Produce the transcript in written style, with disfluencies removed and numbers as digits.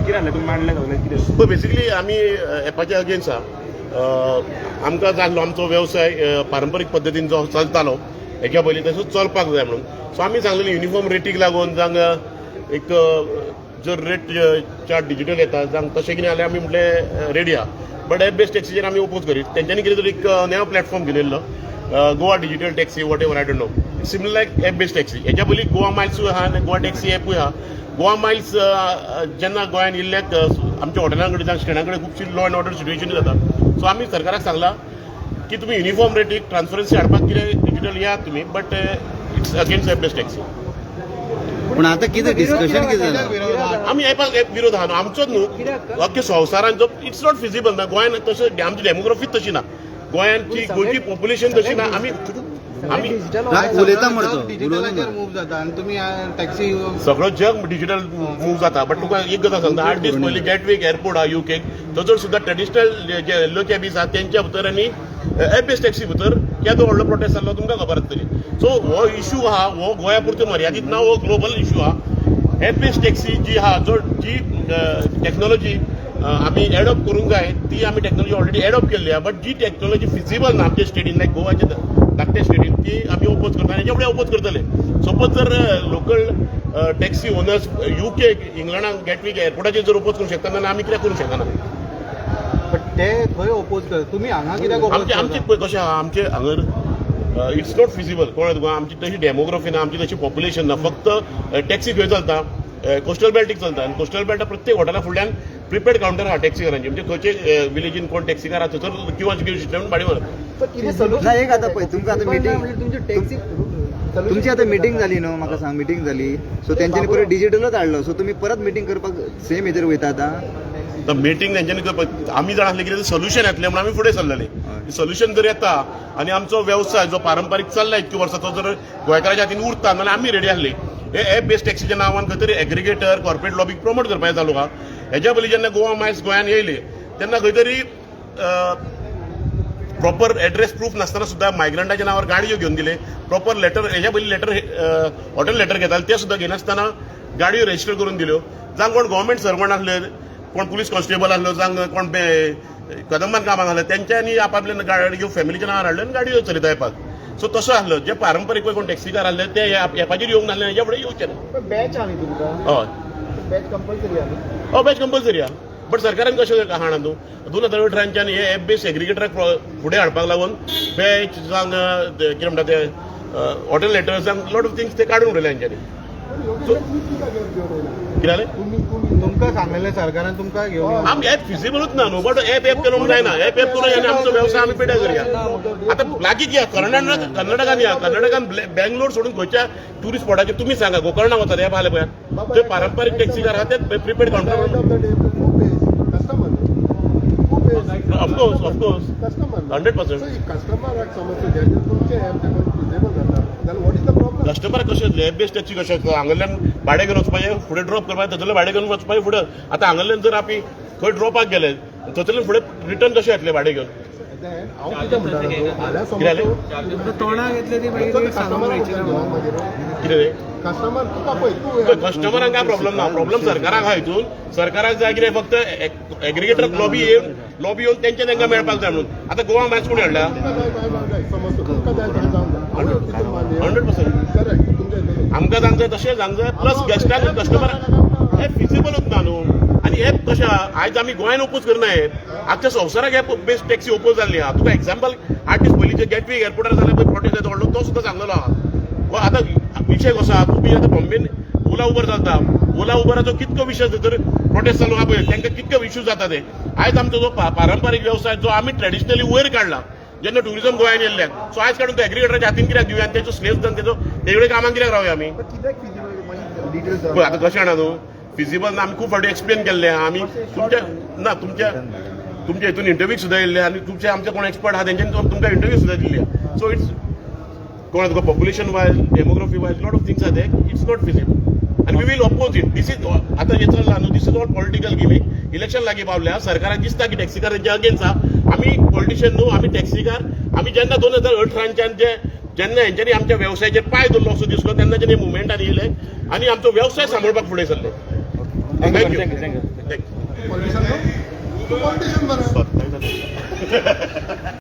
कितें जालें तुमी मांडलें सगळें कितें सो बेसिकली आमी एपाचे अगेन्स्ट आहा. आमकां जाल्लो आमचो वेवसाय पारंपारीक पद्दतीन जो चलतालो हेच्या पयलीं तसो चलपाक जाय म्हणून. सो आमी सांगलेलें युनिफॉर्म रेटीक लागून जावं एक जर रेट चार्ट डिजिटल येता जावं तशें कितें जाल्यार आमी म्हटलें रेडी आहा. बट एप बेस्ड टॅक्सीचेर आमी ओपोज करीत. तेंच्यांनी कितें तरी एक नवो प्लॅटफॉर्म दिलेलो Goa digital taxi what ever I don't know similar like app based taxi. हेच्या पयलीं गोवा मायल्सूय आहा आनी गोवा टॅक्सी एपूय आहा. गोवा मायल्स जेन्ना गोंयांत येयल्ल्याक आमच्या हॉटेलां कडेन जावं स्टँडा कडेन खुबशी लॉ एंड ऑर्डर सिच्युएशन जाता. सो आमी सरकाराक सांगलां की तुमी युनिफॉर्म रेटीक ट्रान्सपरन्सी हाडपाक कितें डिजिटल या तुमी but it's against app based taxi. पण आता कितें डिस्कशन कितें जालां आमी एपाक विरोध आहा न्हू आमचोच न्हू अख्ख्या संवसारांत इट्स नॉट फिजिबल ना. गोंयांत तशें आमची डेमोग्राफीच तशी ना. गोंयांची गोंयची पॉप्युलेशन तशी ना. आमी उलयता मरतो मूव जाता आनी तुमी टॅक्सी सगळो जग डिजिटल मूव जाता. बट तुका एक गजाल सांगता 8 दीस पयलीं गेटवेक एअरपोर्ट आहा युकेक थंयसर सुद्दां ट्रेडिशनल जे येल्लो कॅबीज आहा तेंच्या भितर आनी एप बेस्ड टॅक्सी भितर केदो व्हडलो प्रोटेस्ट जाल्लो तुमकां खबर आसतली. सो हो इश्यू आहा हो गोंया पुरतो मर्यादीत ना हो ग्लोबल इश्यू आहा. एप बेस्ड टॅक्सी जी आहा जी टॅक्नॉलॉजी आमी एडॉप्ट करूंक जाय ती आमी टॅक्नॉलॉजी ऑलरेडी एडॉप्ट केल्ली आहा. बट जी टॅक्नॉलॉजी फिजिबल ना आमच्या स्टेटीन लायक गोवाचे धाकट्या स्टेटीन ती आमी ओपोज करता आनी हेच्या फुडें ओपोज करतले. सपोज जर लोकल टॅक्सी ओनर्स युके इंग्लंडाक गेटवेक एअरपोर्टाचेर जर ओपोज करूंक शकता जाल्यार आमी कित्याक करूंक शकना. बट ते थंय ओपोज करता तुमी हांगा कित्याक आमचे पळय कशें आहा आमचे हांगर इट्स नॉट फिजिबल कळ्ळें तुका. आमची तशी डेमोग्राफी ना आमची तशी पॉप्युलेशन ना. फक्त टॅक्सी खंय चलता कोस्टल बेल्टीक चलता आनी कोस्टल बेल्टा प्रत्येक हॉटेला फुडल्यान प्रिपेड काउंटर आहा टॅक्सीकारांची. म्हणजे खंयचे विलेजीन कोण टॅक्सीकार आहा थंयसर क्यू सिस्टम भाडी मारता. ना एक आतां पळय तुमकां आतां मिटींग तुमची आतां मिटींग जाली न्हू म्हाका सांग मिटींग जाली सो तेंच्यांनी परत डिजिटलच हाडलो. सो तुमी परत मिटींग करपाक सेम हेजेर वयता आतां मिटींग तेंच्यांनी आमी जाण आसले कितें सोल्युशन येतलें म्हणून आमी फुडें सरलेले. सोल्युशन जर येता आनी आमचो वेवसाय जो पारंपारीक चल्ला इतक्या वर्सां तो जर गोंयकाराच्या हातीन उरता जाल्यार आमी रेडी आसली. हे एप बेस्ड टॅक्सीच्या नांवान खंय तरी एग्रिगेटर कॉर्पोरेट लॉबीक प्रमोट करपाक चालू आहा. हेच्या पयलीं जेन्ना गोवा मायल्स गोंयांत येयले तेन्ना खंय तरी प्रॉपर एड्रेस प्रूफ नासतना सुद्दां मायग्रंटाच्या नांवार गाडयो घेवन दिले. प्रॉपर लेटर हेच्या पयलीं लेटर हॉटेल लेटर घेताले ते सुद्दां घेनासतना गाडयो रजिस्टर करून दिल्यो. जावं कोण गव्हर्मेंट सर्वंट आसले कोण पुलीस कॉन्स्टेबल आसलो जावं कोण कदंबान कामाक आसले तेंच्यांनी आपापल्या गाडयो फॅमिलीच्या नांवार हाडल्यो आनी गाडयो चलयता एपाक. सो तसो आसलो जे पारंपारीक कोण टॅक्सीकार आसले ते एपाचेर येवंक नासले हेच्या फुडें येवचे ना. बॅच आहा न्ही तुमकां हय बॅच कंपल्सरी आहा. हो बॅच कंपल्सरी आहा. बट सरकारान कशें हाडा तूं 2018च्यान हे एप बेस्ड एग्रिगेटराक फुडें हाडपाक लागून बॅच जावं कितें म्हणटा ते हॉटेल लेटर्स जावं लॉट ऑफ थिंग्स ते काडून उडयले हेंच्यांनी. कितें जालें तुमकां सांगलेलें सरकारान तुमकां घेवन आमी एप फिजिबलूच ना न्हू. बट एप करूंक जायना. एप करूं आनी आमचो वेवसाय आमी पिड्यार करया. आतां लागींच या कर्नाटकान या कर्नाटकान बेंगलोर सोडून खंयच्या टुरिस्ट स्पॉटाचेर तुमी सांगा गोकर्णा वतात एप आले पळय थंय पारंपारीक टॅक्सीकार आहा ते प्रिपेड काउंटर ऑफकोर्स 100%. कस्टमर कशें एप बेस्ड टॅक्सी कशें हांगांतल्यान भाडें घेवन वचपाचें फुडें ड्रॉप करपाचें थंयसरलें भाडें घेवन वचपाचें फुडें. आतां हांगांतल्यान जर आमी खंय ड्रॉपाक गेले थंयसरल्यान फुडें रिटर्न कशें येतलें भाडें घेवन. कितें जालें तोंडाक येतले ती मागीर कितें कस्टमरांक काय प्रॉब्लेम ना. प्रॉब्लेम सरकाराक आहा हितून. सरकाराक जाय कितें फक्त एग्रिगेटर लॉबी येवन तेंका मेळपाक जाय म्हणून. आतां गोवा मॅच कोणी हाडला 100%. आमकां जांक जाय तशें जांक जाय प्लस गेस्टाक कस्टमर हे फिजिबलूच ना न्हू. आनी एप कशें आहा आयज आमी गोंयान ओपोज करना एप आख्या संवसाराक एप बेस्ड टॅक्सी ओपोज जाल्ली आहा. तुका एक्झाम्पल 8 दीस पयलींचे गेटवे एअरपोर्टार जाल्यार पळय प्रोटेस्ट जाता व्हडलो तो सुद्दां सांगलेलो आहा. आतां विशय कसो आहा तुमी आतां बॉम्बेन ओला उबर चलता. ओला उबराचो कितको विशय जर प्रोटेस्ट चालू आहा पळय तांकां कितके इश्यूज जाता ते. आयज आमचो जो पारंपारीक वेवसाय जो आमी ट्रेडिशनली वयर काडला जेन्ना टुरिझम गोंयांत येयल्ल्याक सो आयज काडून तो एग्रिगेटराच्या हातीन कित्याक दिवया आनी तेजो स्लेव्स जावन तेजो वेगळे कामाक कित्याक रावया आमी. आतां कशें जाणा न्हू फिजिबल ना. आमी खूब फावटी एक्सप्लेन केल्लें आहा. आमी तुमच्या हितून इंटरव्यू सुद्दां येयल्ले आनी तुमचे आमचे कोण एक्सपर्ट आहा तेंच्यांनी तुमकां इंटरव्यू सुद्दां दिल्ली. सो इट्स कोण तुका population wise demography wise lot of things are there it's not feasible आनी we will oppose it. This is आतां हे चल्ला न्हू this is all political gaming. Election लागीं पावल्या सरकाराक दिसता की टॅक्सीकार तेंच्या अगेन्स्ट आहा. आमी पॉलिटिशियन न्हू आमी टॅक्सीकार. आमी जेन्ना 2018च्यान जेन्ना हेंच्यांनी आमच्या वेवसायाचेर पांय दवरलो असो दिसलो तेन्नाच्यान हे मुवमेंटान येयले आनी आमचो वेवसाय सांबाळपाक फुडें सरले. Thank you thank you thank you politician no तू पॉलिटिशियन बरं काय झालं